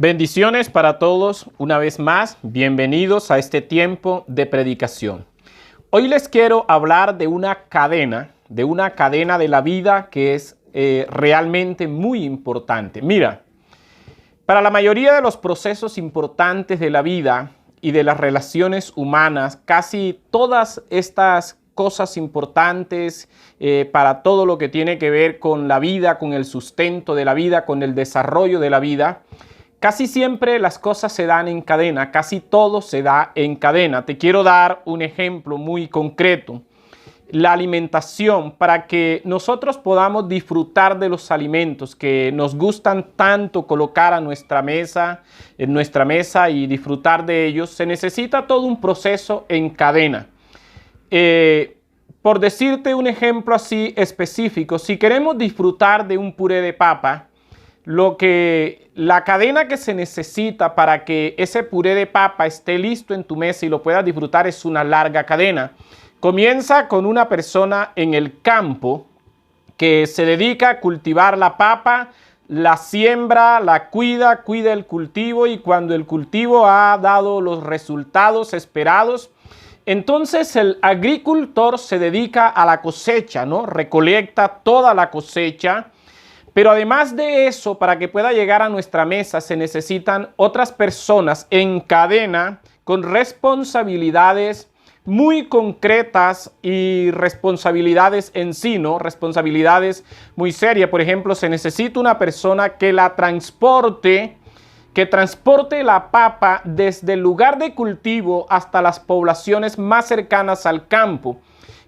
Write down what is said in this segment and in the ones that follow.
Bendiciones para todos, una vez más, bienvenidos a este tiempo de predicación. Hoy les quiero hablar de una cadena de la vida que es realmente muy importante. Mira, para la mayoría de los procesos importantes de la vida y de las relaciones humanas, casi todas estas cosas importantes para todo lo que tiene que ver con la vida, con el sustento de la vida, con el desarrollo de la vida, casi siempre las cosas se dan en cadena, casi todo se da en cadena. Te quiero dar un ejemplo muy concreto. La alimentación, para que nosotros podamos disfrutar de los alimentos que nos gustan tanto colocar a nuestra mesa, en nuestra mesa y disfrutar de ellos, se necesita todo un proceso en cadena. Por decirte un ejemplo así específico, si queremos disfrutar de un puré de papa, la cadena que se necesita para que ese puré de papa esté listo en tu mesa y lo puedas disfrutar es una larga cadena. Comienza con una persona en el campo que se dedica a cultivar la papa, la siembra, la cuida el cultivo, y cuando el cultivo ha dado los resultados esperados, entonces el agricultor se dedica a la cosecha, ¿no? Recolecta toda la cosecha. Pero además de eso, para que pueda llegar a nuestra mesa, se necesitan otras personas en cadena con responsabilidades muy concretas y responsabilidades en sí, ¿no? Responsabilidades muy serias. Por ejemplo, se necesita una persona que transporte la papa desde el lugar de cultivo hasta las poblaciones más cercanas al campo.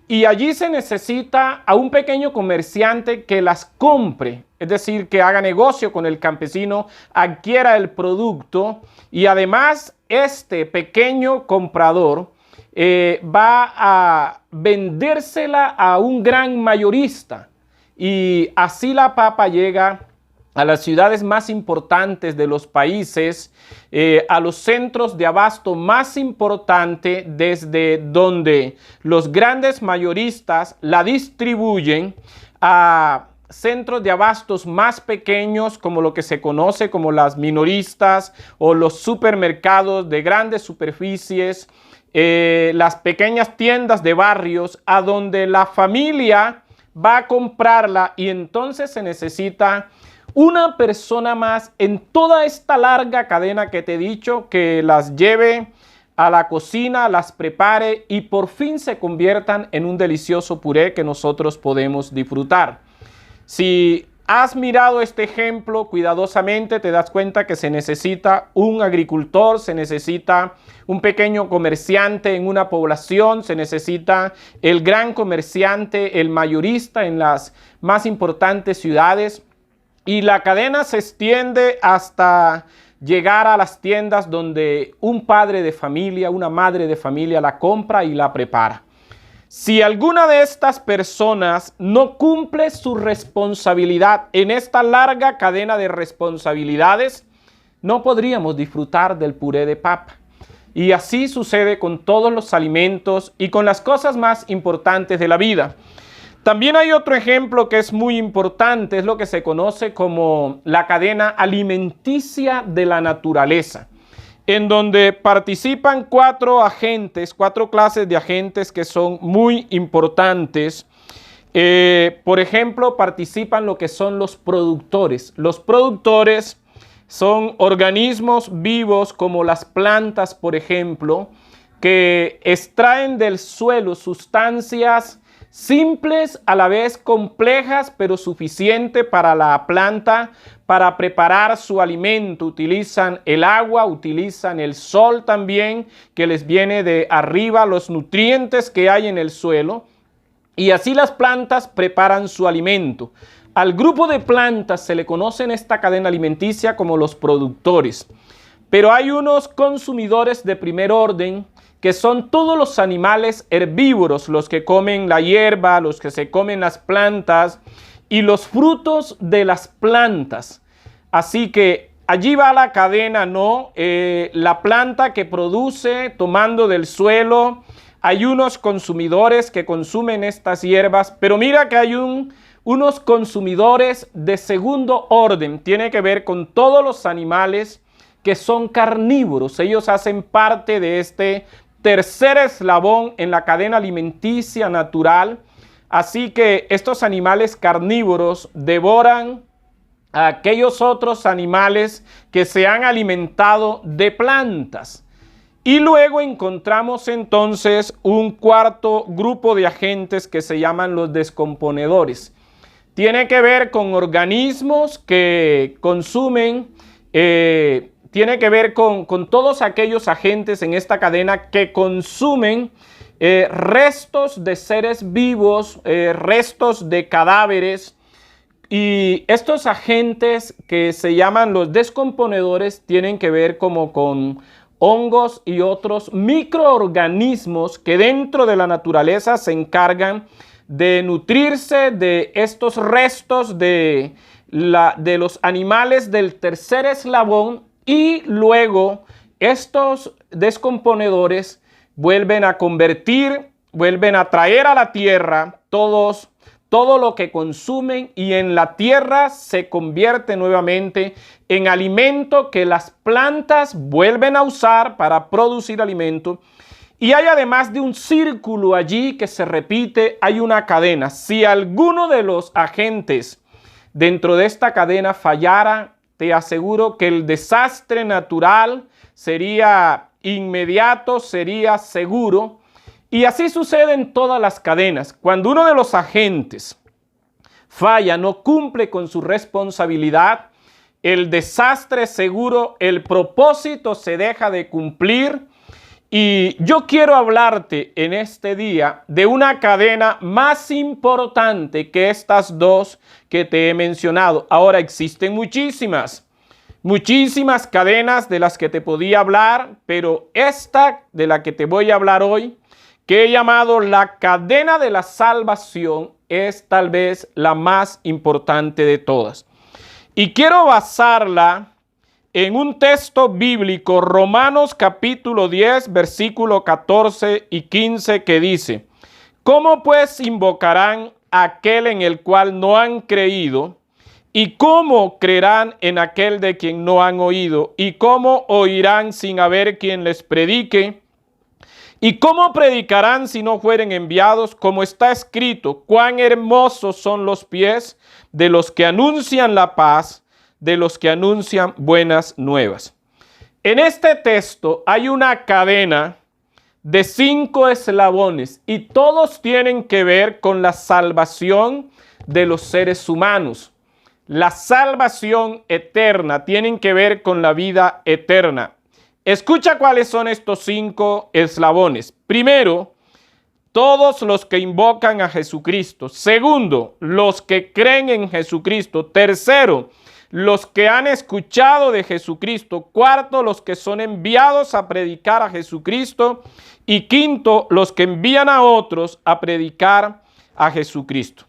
Y allí se necesita a un pequeño comerciante que las compre, es decir, que haga negocio con el campesino, adquiera el producto, y además este pequeño comprador va a vendérsela a un gran mayorista, y así la papa llega a las ciudades más importantes de los países, a los centros de abasto más importantes, desde donde los grandes mayoristas la distribuyen a centros de abastos más pequeños, como lo que se conoce como las minoristas o los supermercados de grandes superficies, las pequeñas tiendas de barrios, a donde la familia va a comprarla, y entonces se necesita una persona más en toda esta larga cadena que te he dicho, que las lleve a la cocina, las prepare y por fin se conviertan en un delicioso puré que nosotros podemos disfrutar. Si has mirado este ejemplo cuidadosamente, te das cuenta que se necesita un agricultor, se necesita un pequeño comerciante en una población, se necesita el gran comerciante, el mayorista en las más importantes ciudades. Y la cadena se extiende hasta llegar a las tiendas donde un padre de familia, una madre de familia la compra y la prepara. Si alguna de estas personas no cumple su responsabilidad en esta larga cadena de responsabilidades, no podríamos disfrutar del puré de papa. Y así sucede con todos los alimentos y con las cosas más importantes de la vida. También hay otro ejemplo que es muy importante, es lo que se conoce como la cadena alimenticia de la naturaleza, en donde participan cuatro clases de agentes que son muy importantes. Por ejemplo, participan lo que son los productores. Los productores son organismos vivos como las plantas, por ejemplo, que extraen del suelo sustancias simples, a la vez complejas, pero suficiente para la planta para preparar su alimento. Utilizan el agua, utilizan el sol también, que les viene de arriba, los nutrientes que hay en el suelo, y así las plantas preparan su alimento. Al grupo de plantas se le conoce en esta cadena alimenticia como los productores. Pero hay unos consumidores de primer orden, que son todos los animales herbívoros, los que comen la hierba, los que se comen las plantas y los frutos de las plantas. Así que allí va la cadena, ¿no? La planta que produce tomando del suelo. Hay unos consumidores que consumen estas hierbas, pero mira que hay unos consumidores de segundo orden. Tiene que ver con todos los animales que son carnívoros. Ellos hacen parte de este tercer eslabón en la cadena alimenticia natural. Así que estos animales carnívoros devoran a aquellos otros animales que se han alimentado de plantas. Y luego encontramos entonces un cuarto grupo de agentes que se llaman los descomponedores. Tiene que ver con organismos que consumen, tiene que ver con todos aquellos agentes en esta cadena que consumen restos de seres vivos, restos de cadáveres. Y estos agentes que se llaman los descomponedores tienen que ver como con hongos y otros microorganismos que dentro de la naturaleza se encargan de nutrirse de estos restos de los animales del tercer eslabón, y luego estos descomponedores vuelven a convertir, vuelven a traer a la tierra todo lo que consumen, y en la tierra se convierte nuevamente en alimento que las plantas vuelven a usar para producir alimento. Y hay además de un círculo allí que se repite, hay una cadena. Si alguno de los agentes dentro de esta cadena fallara, te aseguro que el desastre natural sería inmediato, sería seguro. Y así sucede en todas las cadenas. Cuando uno de los agentes falla, no cumple con su responsabilidad, el desastre es seguro, el propósito se deja de cumplir. Y yo quiero hablarte en este día de una cadena más importante que estas dos que te he mencionado. Ahora existen muchísimas cadenas de las que te podía hablar, pero esta de la que te voy a hablar hoy, que he llamado la cadena de la salvación, es tal vez la más importante de todas. Y quiero basarla en un texto bíblico, Romanos capítulo 10, versículo 14 y 15, que dice: ¿Cómo pues invocarán a aquel en el cual no han creído? ¿Y cómo creerán en aquel de quien no han oído? ¿Y cómo oirán sin haber quien les predique? ¿Y cómo predicarán si no fueren enviados? Como está escrito: cuán hermosos son los pies de los que anuncian la paz, de los que anuncian buenas nuevas. En este texto hay una cadena de 5 eslabones y todos tienen que ver con la salvación de los seres humanos. La salvación eterna tienen que ver con la vida eterna. Escucha cuáles son estos 5 eslabones. Primero, todos los que invocan a Jesucristo. Segundo, los que creen en Jesucristo. Tercero, los que han escuchado de Jesucristo. Cuarto, los que son enviados a predicar a Jesucristo. Y quinto, los que envían a otros a predicar a Jesucristo.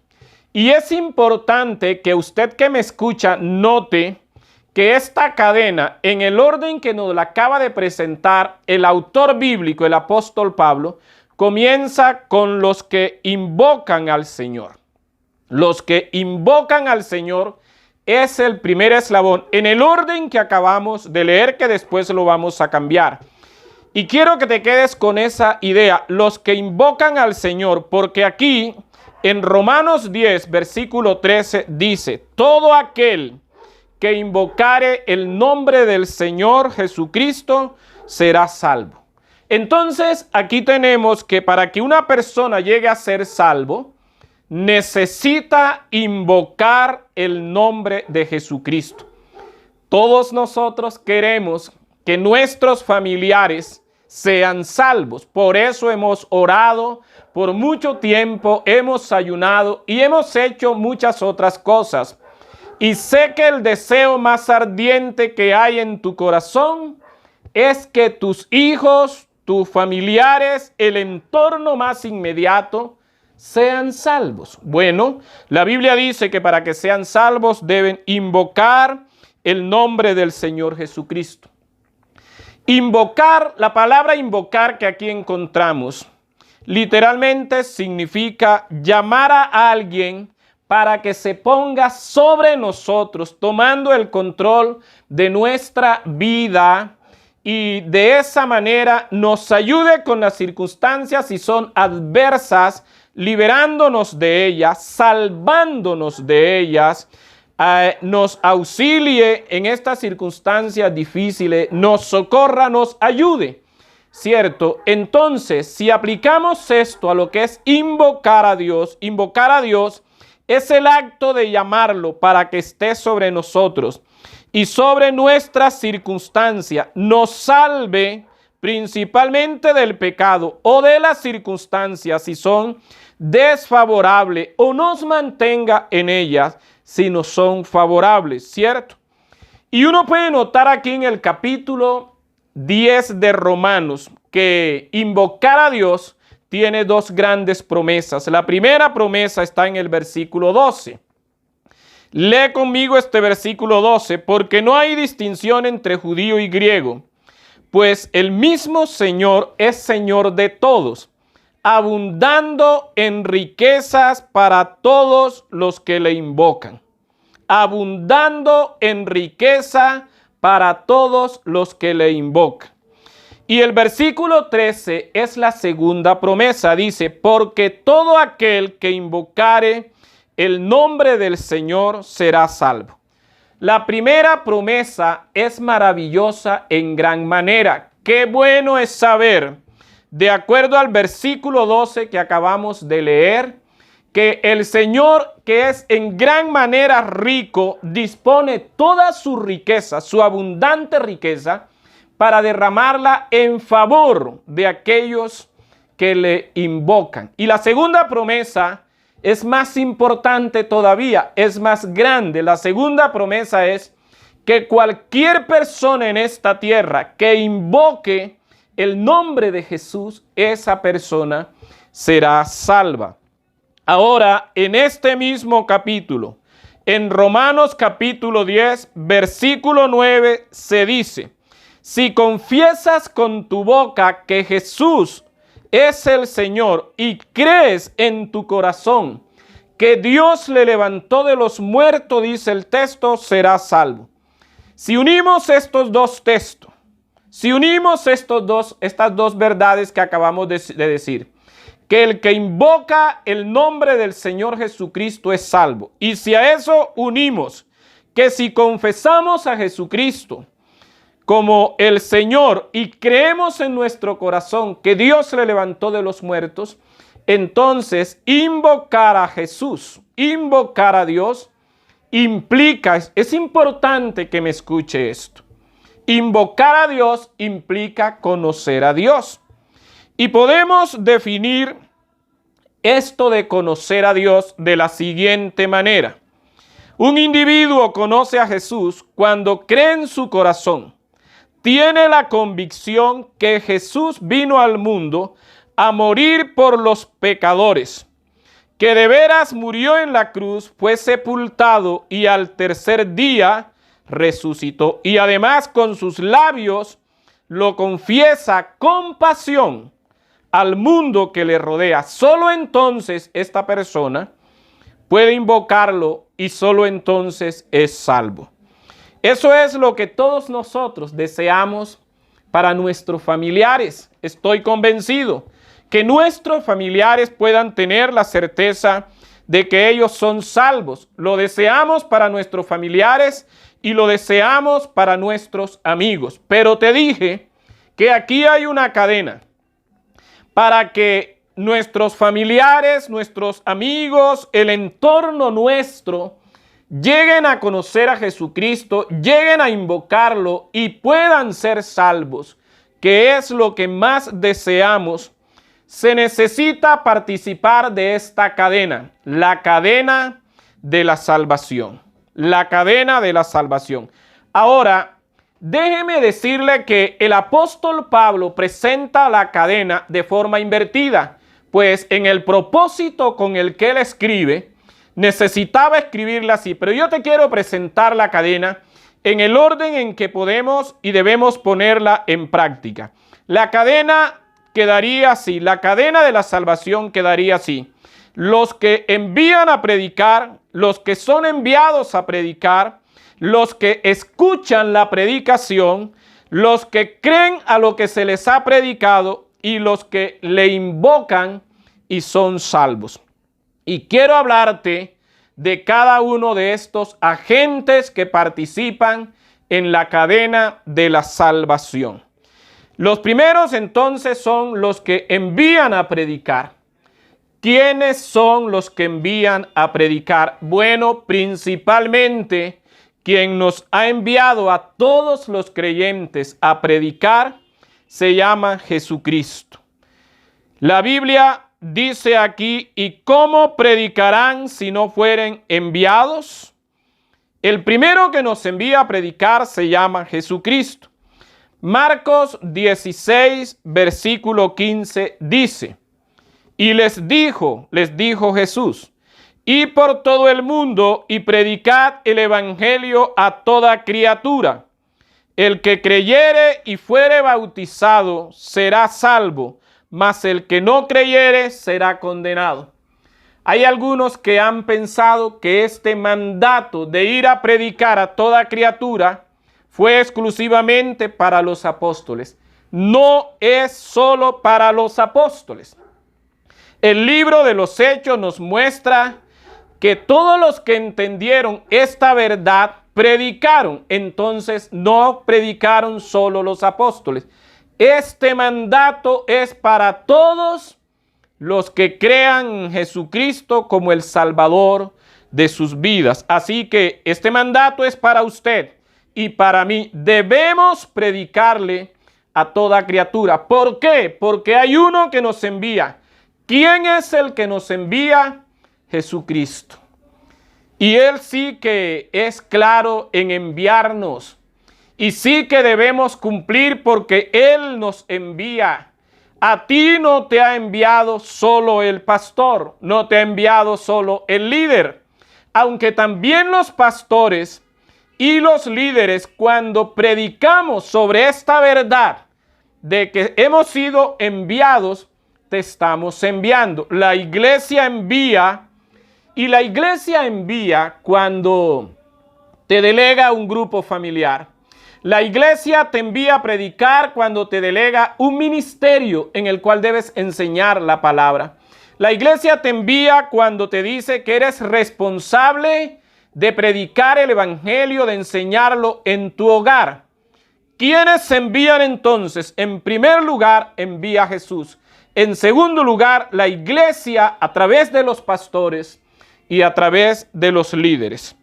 Y es importante que usted que me escucha note que esta cadena, en el orden que nos la acaba de presentar el autor bíblico, el apóstol Pablo, comienza con los que invocan al Señor. Los que invocan al Señor es el primer eslabón, en el orden que acabamos de leer, que después lo vamos a cambiar. Y quiero que te quedes con esa idea, los que invocan al Señor, porque aquí en Romanos 10, versículo 13 dice: todo aquel que invocare el nombre del Señor Jesucristo será salvo. Entonces, aquí tenemos que para que una persona llegue a ser salvo, necesita invocar el nombre de Jesucristo. Todos nosotros queremos que nuestros familiares sean salvos. Por eso hemos orado por mucho tiempo, hemos ayunado y hemos hecho muchas otras cosas. Y sé que el deseo más ardiente que hay en tu corazón es que tus hijos, tus familiares, el entorno más inmediato sean salvos. Bueno, la Biblia dice que para que sean salvos deben invocar el nombre del Señor Jesucristo. Invocar, la palabra invocar que aquí encontramos, literalmente significa llamar a alguien para que se ponga sobre nosotros, tomando el control de nuestra vida y de esa manera nos ayude con las circunstancias si son adversas, liberándonos de ellas, salvándonos de ellas, nos auxilie en estas circunstancias difíciles, nos socorra, nos ayude. ¿Cierto? Entonces, si aplicamos esto a lo que es invocar a Dios es el acto de llamarlo para que esté sobre nosotros y sobre nuestras circunstancias, nos salve principalmente del pecado o de las circunstancias si son desfavorables o nos mantenga en ellas si no son favorables, ¿cierto? Y uno puede notar aquí en el capítulo 10 de Romanos que invocar a Dios tiene dos grandes promesas. La primera promesa está en el versículo 12. Lee conmigo este versículo 12, porque no hay distinción entre judío y griego, pues el mismo Señor es Señor de todos, abundando en riquezas para todos los que le invocan. Abundando en riqueza para todos los que le invocan. Y el versículo 13 es la segunda promesa. Dice, porque todo aquel que invocare el nombre del Señor será salvo. La primera promesa es maravillosa en gran manera. Qué bueno es saber, de acuerdo al versículo 12 que acabamos de leer, que el Señor, que es en gran manera rico, dispone toda su riqueza, su abundante riqueza, para derramarla en favor de aquellos que le invocan. Y la segunda promesa es más importante todavía, es más grande. La segunda promesa es que cualquier persona en esta tierra que invoque el nombre de Jesús, esa persona será salva. Ahora, en este mismo capítulo, en Romanos capítulo 10, versículo 9, se dice, si confiesas con tu boca que Jesús es el Señor y crees en tu corazón que Dios le levantó de los muertos, dice el texto, serás salvo. Si unimos estos dos textos, si unimos estas dos verdades que acabamos de decir, que el que invoca el nombre del Señor Jesucristo es salvo. Y si a eso unimos que si confesamos a Jesucristo como el Señor y creemos en nuestro corazón que Dios le levantó de los muertos, entonces invocar a Jesús, invocar a Dios, implica, es importante que me escuche esto, invocar a Dios implica conocer a Dios. Y podemos definir esto de conocer a Dios de la siguiente manera. Un individuo conoce a Jesús cuando cree en su corazón, tiene la convicción que Jesús vino al mundo a morir por los pecadores, que de veras murió en la cruz, fue sepultado y al tercer día resucitó. Y además con sus labios lo confiesa con pasión al mundo que le rodea. Solo entonces esta persona puede invocarlo y solo entonces es salvo. Eso es lo que todos nosotros deseamos para nuestros familiares. Estoy convencido que nuestros familiares puedan tener la certeza de que ellos son salvos. Lo deseamos para nuestros familiares y lo deseamos para nuestros amigos. Pero te dije que aquí hay una cadena para que nuestros familiares, nuestros amigos, el entorno nuestro, lleguen a conocer a Jesucristo, lleguen a invocarlo y puedan ser salvos, que es lo que más deseamos. Se necesita participar de esta cadena, la cadena de la salvación, la cadena de la salvación. Ahora, déjeme decirle que el apóstol Pablo presenta la cadena de forma invertida, pues en el propósito con el que él escribe, necesitaba escribirla así, pero yo te quiero presentar la cadena en el orden en que podemos y debemos ponerla en práctica. La cadena quedaría así, la cadena de la salvación quedaría así. Los que envían a predicar los que son enviados a predicar, los que escuchan la predicación, los que creen a lo que se les ha predicado y los que le invocan y son salvos. Y quiero hablarte de cada uno de estos agentes que participan en la cadena de la salvación. Los primeros entonces son los que envían a predicar. ¿Quiénes son los que envían a predicar? Bueno, principalmente quien nos ha enviado a todos los creyentes a predicar se llama Jesucristo. La Biblia dice aquí, ¿y cómo predicarán si no fueren enviados? El primero que nos envía a predicar se llama Jesucristo. Marcos 16, versículo 15 dice, y les dijo Jesús, id por todo el mundo y predicad el evangelio a toda criatura. El que creyere y fuere bautizado será salvo, mas el que no creyere será condenado. Hay algunos que han pensado que este mandato de ir a predicar a toda criatura fue exclusivamente para los apóstoles. No es solo para los apóstoles. El libro de los Hechos nos muestra que todos los que entendieron esta verdad predicaron. Entonces no predicaron solo los apóstoles. Este mandato es para todos los que crean en Jesucristo como el Salvador de sus vidas. Así que este mandato es para usted y para mí. Debemos predicarle a toda criatura. ¿Por qué? Porque hay uno que nos envía. ¿Quién es el que nos envía? Jesucristo. Y Él sí que es claro en enviarnos. Y sí que debemos cumplir porque Él nos envía. A ti no te ha enviado solo el pastor, no te ha enviado solo el líder. Aunque también los pastores y los líderes, cuando predicamos sobre esta verdad de que hemos sido enviados, te estamos enviando. La iglesia envía, y la iglesia envía cuando te delega un grupo familiar. La iglesia te envía a predicar cuando te delega un ministerio en el cual debes enseñar la palabra. La iglesia te envía cuando te dice que eres responsable de predicar el evangelio, de enseñarlo en tu hogar. ¿Quiénes se envían entonces? En primer lugar, envía Jesús. En segundo lugar, la iglesia a través de los pastores y a través de los líderes.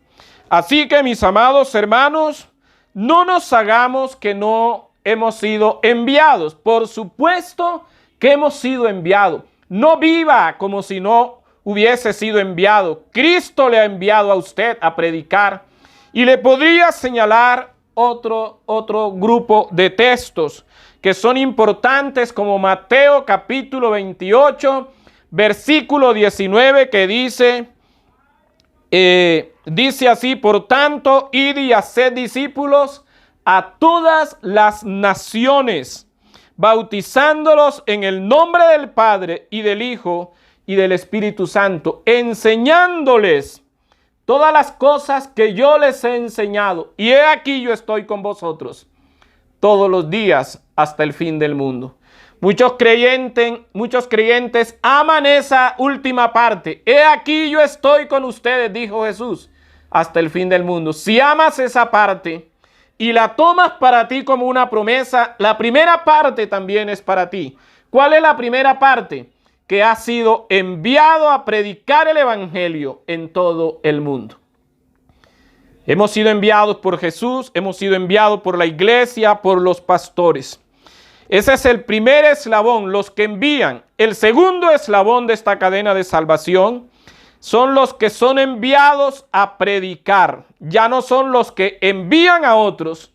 Así que, mis amados hermanos, no nos hagamos que no hemos sido enviados. Por supuesto que hemos sido enviados. No viva como si no hubiese sido enviado. Cristo le ha enviado a usted a predicar. Y le podría señalar otro grupo de textos que son importantes, como Mateo capítulo 28, versículo 19, que dice así: por tanto, id y haced discípulos a todas las naciones, bautizándolos en el nombre del Padre y del Hijo y del Espíritu Santo, enseñándoles todas las cosas que yo les he enseñado. Y he aquí yo estoy con vosotros todos los días hasta el fin del mundo. Muchos creyentes aman esa última parte. He aquí yo estoy con ustedes, dijo Jesús, hasta el fin del mundo. Si amas esa parte y la tomas para ti como una promesa, la primera parte también es para ti. ¿Cuál es la primera parte? Que has sido enviado a predicar el evangelio en todo el mundo. Hemos sido enviados por Jesús, hemos sido enviados por la iglesia, por los pastores. Ese es el primer eslabón, los que envían. El segundo eslabón de esta cadena de salvación son los que son enviados a predicar. Ya no son los que envían a otros,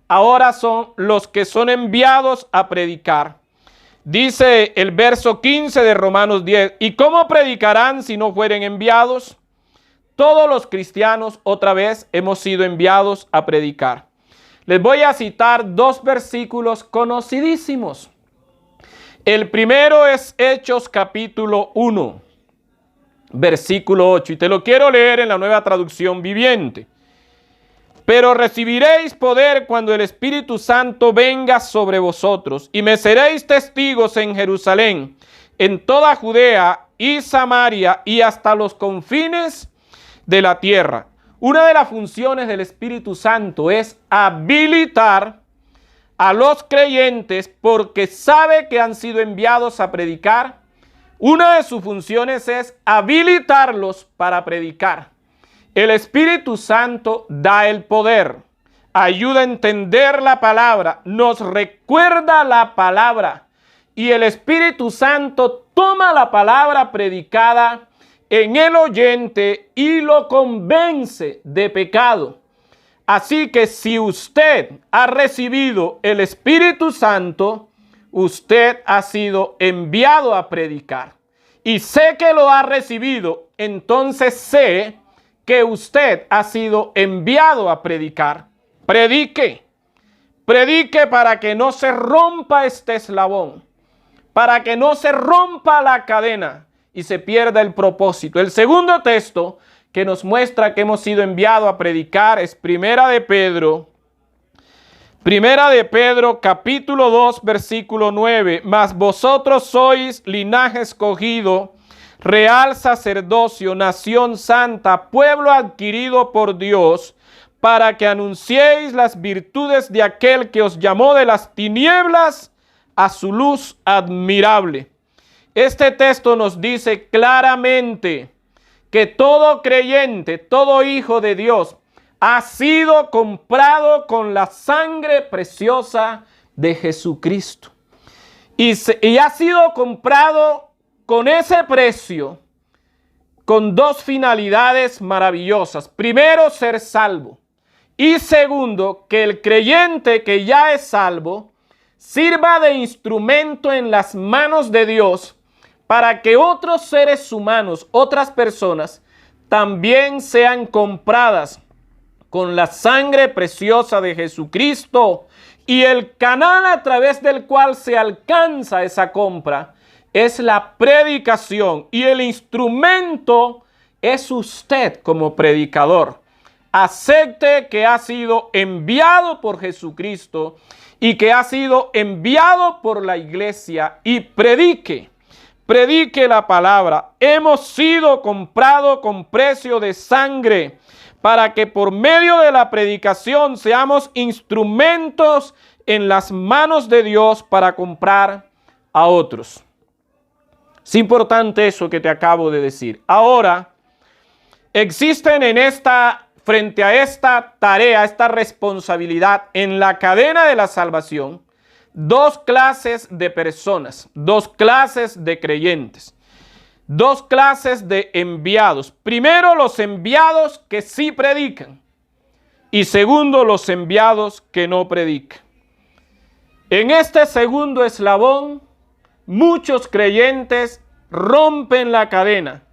ahora son los que son enviados a predicar. Dice el verso 15 de Romanos 10, ¿y cómo predicarán si no fueren enviados? Todos los cristianos, otra vez, hemos sido enviados a predicar. Les voy a citar dos versículos conocidísimos. El primero es Hechos capítulo 1. versículo 8. Y te lo quiero leer en la Nueva Traducción Viviente. Pero recibiréis poder cuando el Espíritu Santo venga sobre vosotros, y me seréis testigos en Jerusalén, en toda Judea y Samaria, y hasta los confines de la tierra. Una de las funciones del Espíritu Santo es habilitar a los creyentes, porque sabe que han sido enviados a predicar. Una de sus funciones es habilitarlos para predicar. El Espíritu Santo da el poder, ayuda a entender la palabra, nos recuerda la palabra, y el Espíritu Santo toma la palabra predicada en el oyente y lo convence de pecado. Así que si usted ha recibido el Espíritu Santo, usted ha sido enviado a predicar. Y sé que lo ha recibido, entonces sé que usted ha sido enviado a predicar. Predique. Predique para que no se rompa este eslabón, para que no se rompa la cadena y se pierda el propósito. El segundo texto que nos muestra que hemos sido enviados a predicar es Primera de Pedro capítulo 2 versículo 9. Mas vosotros sois linaje escogido, real sacerdocio, nación santa, pueblo adquirido por Dios, para que anunciéis las virtudes de aquel que os llamó de las tinieblas a su luz admirable. Este texto nos dice claramente que todo creyente, todo hijo de Dios, ha sido comprado con la sangre preciosa de Jesucristo. Y ha sido comprado con ese precio, con dos finalidades maravillosas. Primero, ser salvo. Y segundo, que el creyente que ya es salvo sirva de instrumento en las manos de Dios para que otros seres humanos, otras personas, también sean compradas con la sangre preciosa de Jesucristo. Y el canal a través del cual se alcanza esa compra es la predicación, y el instrumento es usted como predicador. Acepte que ha sido enviado por Jesucristo y que ha sido enviado por la iglesia y predique. Predique la palabra. Hemos sido comprados con precio de sangre para que por medio de la predicación seamos instrumentos en las manos de Dios para comprar a otros. Es importante eso que te acabo de decir. Ahora, existen frente a esta tarea, esta responsabilidad en la cadena de la salvación, dos clases de personas, dos clases de creyentes, dos clases de enviados. Primero, los enviados que sí predican, y segundo, los enviados que no predican. En este segundo eslabón, muchos creyentes rompen la cadena.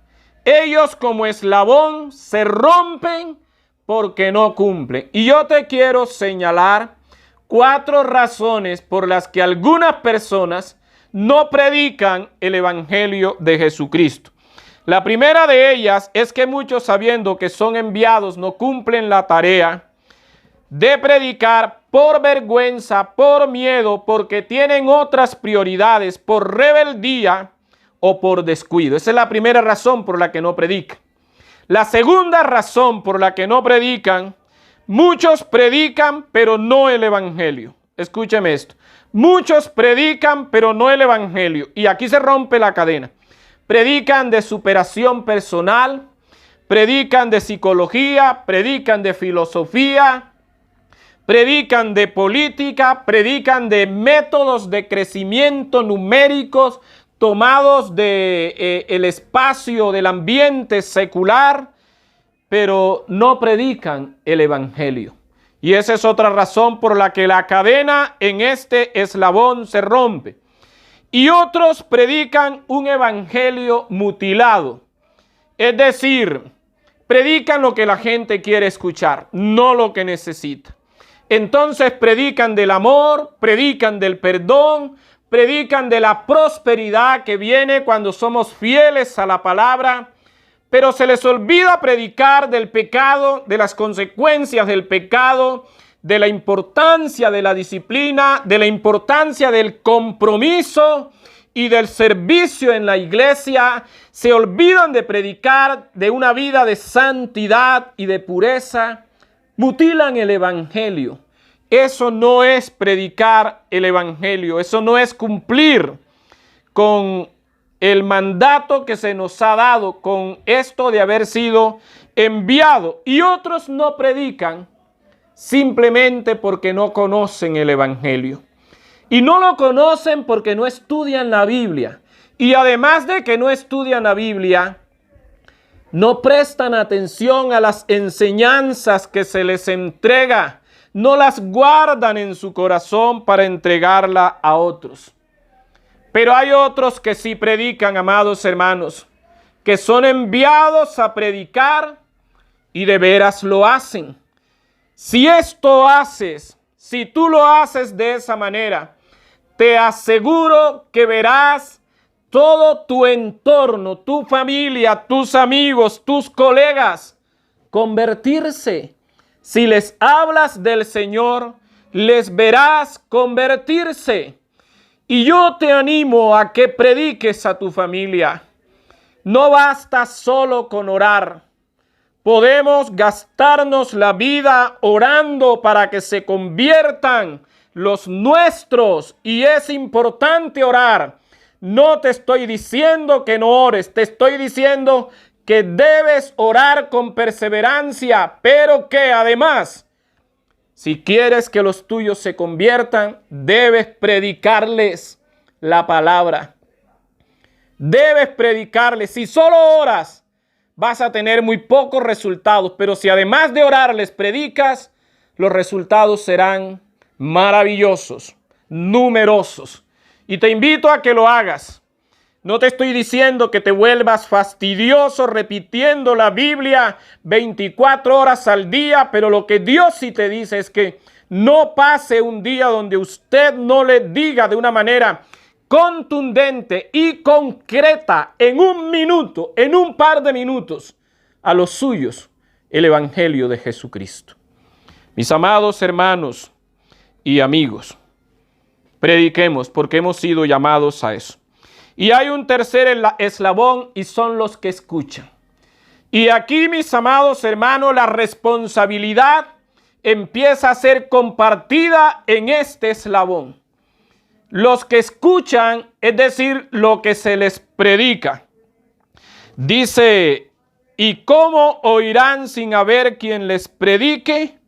Ellos como eslabón se rompen porque no cumplen. Y yo te quiero señalar 4 razones por las que algunas personas no predican el evangelio de Jesucristo. La primera de ellas es que muchos, sabiendo que son enviados, no cumplen la tarea de predicar por vergüenza, por miedo, porque tienen otras prioridades, por rebeldía o por descuido. Esa es la primera razón por la que no predican. La segunda razón por la que no predican: muchos predican pero no el evangelio. Escúcheme esto. Muchos predican pero no el evangelio. Y aquí se rompe la cadena. Predican de superación personal, predican de psicología, predican de filosofía, predican de política, predican de métodos de crecimiento numéricos tomados el espacio del ambiente secular, pero no predican el evangelio. Y esa es otra razón por la que la cadena en este eslabón se rompe. Y otros predican un evangelio mutilado, es decir, predican lo que la gente quiere escuchar, no lo que necesita. Entonces predican del amor, predican del perdón, predican de la prosperidad que viene cuando somos fieles a la palabra, pero se les olvida predicar del pecado, de las consecuencias del pecado, de la importancia de la disciplina, de la importancia del compromiso y del servicio en la iglesia. Se olvidan de predicar de una vida de santidad y de pureza. Mutilan el evangelio. Eso no es predicar el evangelio. Eso no es cumplir con el mandato que se nos ha dado, con esto de haber sido enviado. Y otros no predican simplemente porque no conocen el evangelio. Y no lo conocen porque no estudian la Biblia. Y además de que no estudian la Biblia, no prestan atención a las enseñanzas que se les entrega. No las guardan en su corazón para entregarla a otros. Pero hay otros que sí predican, amados hermanos, que son enviados a predicar y de veras lo hacen. Si esto haces, si tú lo haces de esa manera, te aseguro que verás todo tu entorno, tu familia, tus amigos, tus colegas convertirse. Si les hablas del Señor, les verás convertirse. Y yo te animo a que prediques a tu familia. No basta solo con orar. Podemos gastarnos la vida orando para que se conviertan los nuestros. Y es importante orar. No te estoy diciendo que no ores. Te estoy diciendo que debes orar con perseverancia. Pero que además, si quieres que los tuyos se conviertan, debes predicarles la palabra. Debes predicarles. Si solo oras, vas a tener muy pocos resultados. Pero si además de orar les predicas, los resultados serán maravillosos, numerosos. Y te invito a que lo hagas. No te estoy diciendo que te vuelvas fastidioso repitiendo la Biblia 24 horas al día, pero lo que Dios sí te dice es que no pase un día donde usted no le diga de una manera contundente y concreta en un minuto, en un par de minutos, a los suyos el Evangelio de Jesucristo. Mis amados hermanos y amigos, prediquemos porque hemos sido llamados a eso. Y hay un tercer eslabón y son los que escuchan. Y aquí, mis amados hermanos, la responsabilidad empieza a ser compartida en este eslabón. Los que escuchan, es decir, lo que se les predica. Dice, ¿y cómo oirán sin haber quien les predique?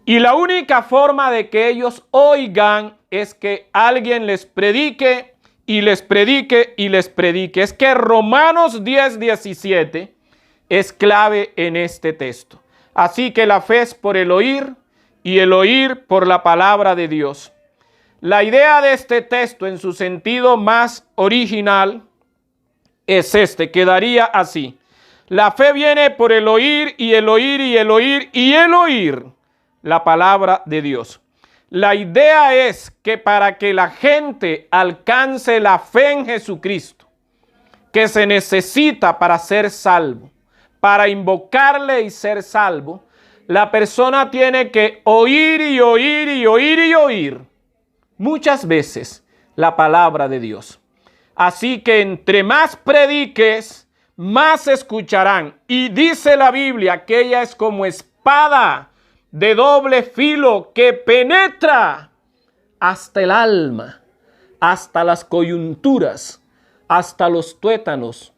Y la única forma de que ellos oigan es que alguien les predique y les predique y les predique. Es que Romanos 10:17 es clave en este texto. Así que la fe es por el oír y el oír por la palabra de Dios. La idea de este texto en su sentido más original es quedaría así. La fe viene por el oír y el oír y el oír y el oír la palabra de Dios. La idea es que para que la gente alcance la fe en Jesucristo, que se necesita para ser salvo, para invocarle y ser salvo, la persona tiene que oír y oír y oír y oír muchas veces la palabra de Dios. Así que entre más prediques, más escucharán. Y dice la Biblia que ella es como espada de doble filo que penetra hasta el alma, hasta las coyunturas, hasta los tuétanos.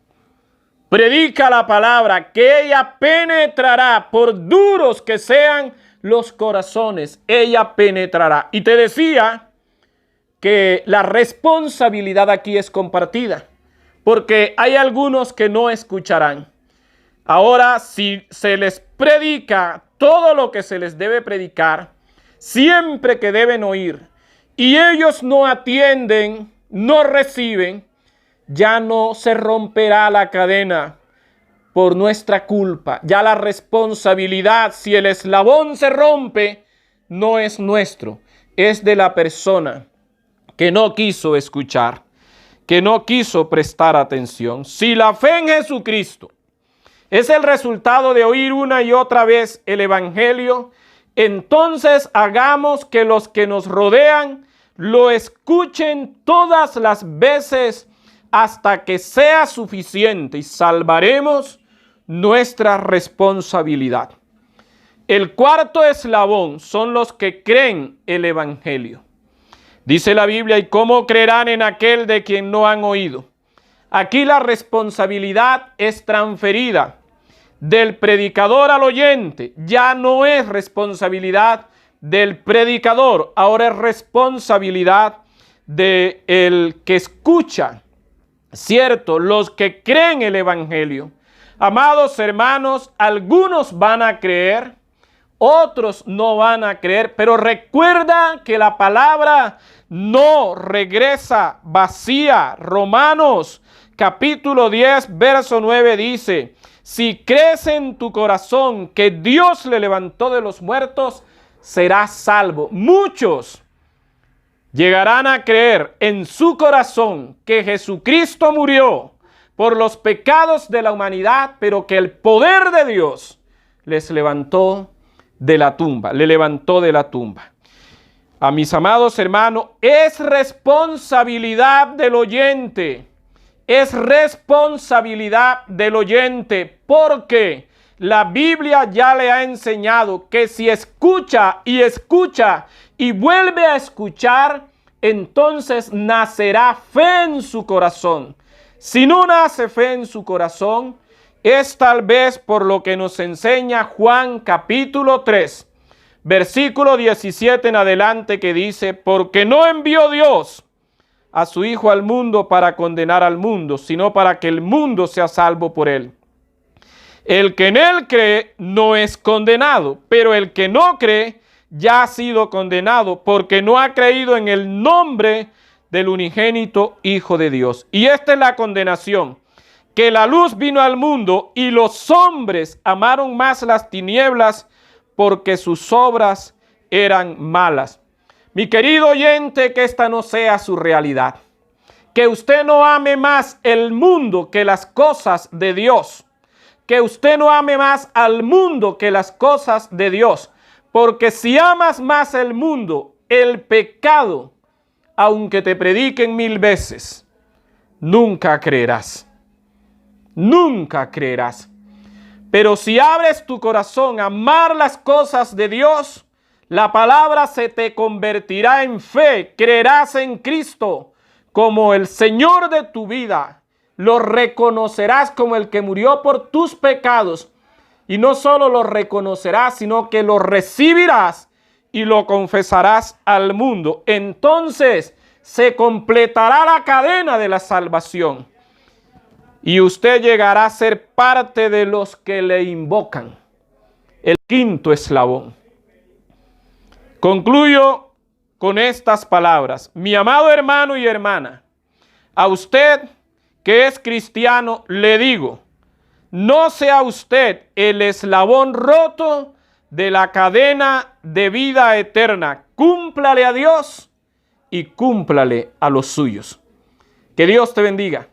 Predica la palabra, que ella penetrará, por duros que sean los corazones, ella penetrará. Y te decía que la responsabilidad aquí es compartida, porque hay algunos que no escucharán. Ahora, si se les predica todo lo que se les debe predicar, siempre que deben oír, y ellos no atienden, no reciben, ya no se romperá la cadena por nuestra culpa. Ya la responsabilidad, si el eslabón se rompe, no es nuestro, es de la persona que no quiso escuchar, que no quiso prestar atención. Si la fe en Jesucristo Es el resultado de oír una y otra vez el Evangelio. Entonces hagamos que los que nos rodean lo escuchen todas las veces hasta que sea suficiente y salvaremos nuestra responsabilidad. El cuarto eslabón son los que creen el Evangelio. Dice la Biblia, ¿y cómo creerán en aquel de quien no han oído? Aquí la responsabilidad es transferida del predicador al oyente. Ya no es responsabilidad del predicador, ahora es responsabilidad del que escucha. Cierto, los que creen el Evangelio. Amados hermanos, algunos van a creer, otros no van a creer, pero recuerda que la palabra no regresa vacía. Romanos capítulo 10, verso 9 dice, si crees en tu corazón que Dios le levantó de los muertos, serás salvo. Muchos llegarán a creer en su corazón que Jesucristo murió por los pecados de la humanidad, pero que el poder de Dios les levantó de la tumba, le levantó de la tumba. A mis amados hermanos, es responsabilidad del oyente, es responsabilidad del oyente, porque la Biblia ya le ha enseñado que si escucha y vuelve a escuchar, entonces nacerá fe en su corazón. Si no nace fe en su corazón, es tal vez por lo que nos enseña Juan capítulo 3, versículo 17 en adelante, que dice, porque no envió Dios a su Hijo al mundo para condenar al mundo, sino para que el mundo sea salvo por él. El que en él cree no es condenado, pero el que no cree ya ha sido condenado porque no ha creído en el nombre del unigénito Hijo de Dios. Y esta es la condenación, que la luz vino al mundo y los hombres amaron más las tinieblas porque sus obras eran malas. Mi querido oyente, que esta no sea su realidad. Que usted no ame más el mundo que las cosas de Dios. Que usted no ame más al mundo que las cosas de Dios. Porque si amas más el mundo, el pecado, aunque te prediquen 1000 veces, nunca creerás. Nunca creerás. Pero si abres tu corazón a amar las cosas de Dios, la palabra se te convertirá en fe. Creerás en Cristo como el Señor de tu vida. Lo reconocerás como el que murió por tus pecados. Y no solo lo reconocerás, sino que lo recibirás y lo confesarás al mundo. Entonces se completará la cadena de la salvación. Y usted llegará a ser parte de los que le invocan. El quinto eslabón. Concluyo con estas palabras. Mi amado hermano y hermana, a usted que es cristiano, le digo, no sea usted el eslabón roto de la cadena de vida eterna. Cúmplale a Dios y cúmplale a los suyos. Que Dios te bendiga.